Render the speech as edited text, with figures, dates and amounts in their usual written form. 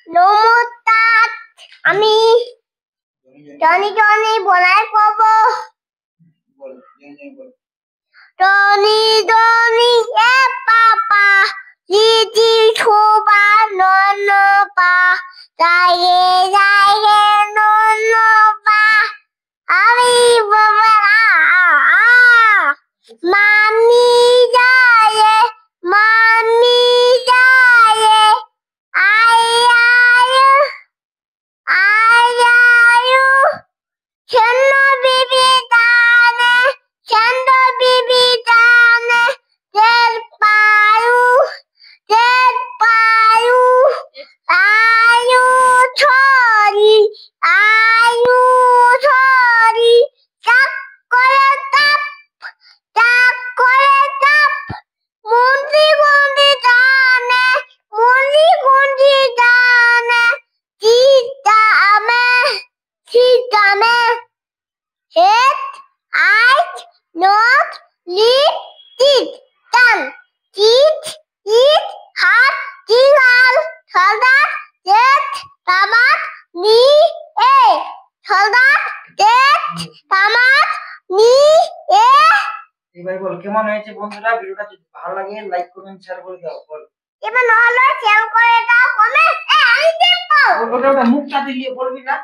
নমস্কার, আমি Johnny Johnny বলাই পাব। জনি জনি এ পাপা জিজি ছোবা নন পা যাইয়ে যাইয়ে নন পা আমি বাবা মামি যাইয়ে মামি যাইয়ে আই আয়ু চন্ন বিবি জানে চন্দ বিবি জানে তেল পায়ু আয়ু ছড়ি চাক করে তাপ মুন্দি গুন্দি জানে চিতামে head, eyes, nose, lip, teeth, tongue, teeth, eat, heart, tingle, soldat, death, tamat, knee, a, soldat, death, tamat, knee, a. এবার বল কেমন হয়েছে বন্ধুরা? ভিডিওটা যদি ভালো লাগে লাইক করুন, শেয়ার করে দাও। বল এবার না হলো শেয়ার করে দাও, কমেন্ট আমি দেখবো। ওটা মুখটা দিয়ে বলবি না।